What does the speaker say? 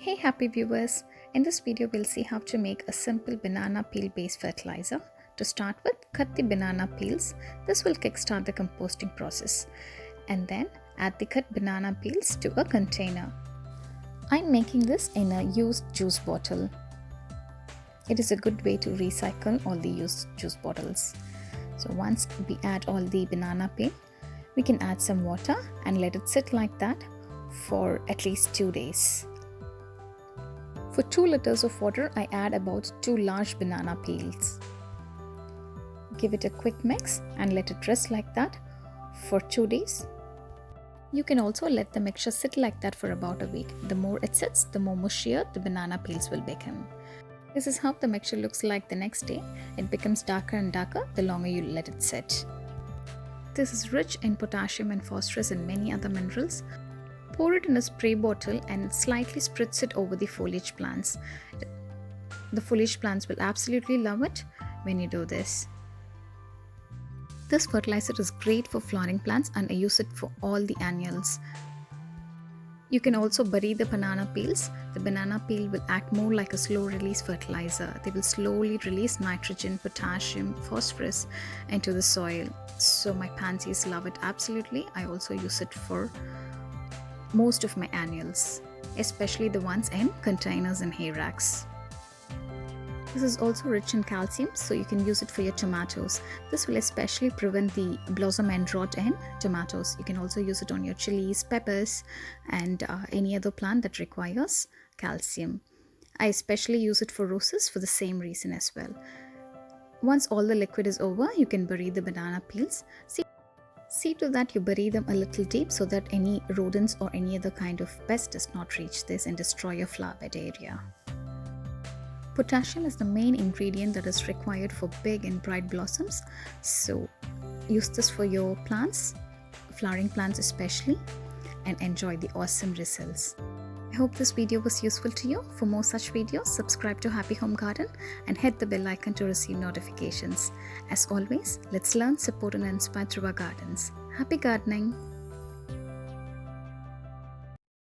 Hey happy viewers, in this video we'll see how to make a simple banana peel based fertilizer. To start with, cut the banana peels. This will kickstart the composting process. And then add the cut banana peels to a container. I'm making this in a used juice bottle. It is a good way to recycle all the used juice bottles. So once we add all the banana peel, we can add some water and let it sit like that for at least 2 days. For 2 liters of water, I add about 2 large banana peels. Give it a quick mix and let it rest like that for 2 days. You can also let the mixture sit like that for about a week. The more it sits, the more mushier the banana peels will become. This is how the mixture looks like the next day. It becomes darker and darker the longer you let it sit. This is rich in potassium and phosphorus and many other minerals. Pour it in a spray bottle and slightly spritz it over the foliage plants. The foliage plants will absolutely love it when you do this. This fertilizer is great for flowering plants and I use it for all the annuals. You can also bury the banana peels. The banana peel will act more like a slow release fertilizer. They will slowly release nitrogen, potassium, phosphorus into the soil. So my pansies love it absolutely. I also use it for most of my annuals, especially the ones in containers and hay racks. This is also rich in calcium, so you can use it for your tomatoes. This will especially prevent the blossom end rot in tomatoes. You can also use it on your chilies, peppers, and any other plant that requires calcium. I especially use it for roses for the same reason as well. Once all the liquid is over, you can bury the banana peels. See to that you bury them a little deep so that any rodents or any other kind of pest does not reach this and destroy your flower bed area. Potassium is the main ingredient that is required for big and bright blossoms. So use this for your plants, flowering plants especially, and enjoy the awesome results. I hope this video was useful to you. For more such videos, subscribe to Happy Home Garden and hit the bell icon to receive notifications. As always, let's learn, support and inspire through our gardens. Happy gardening!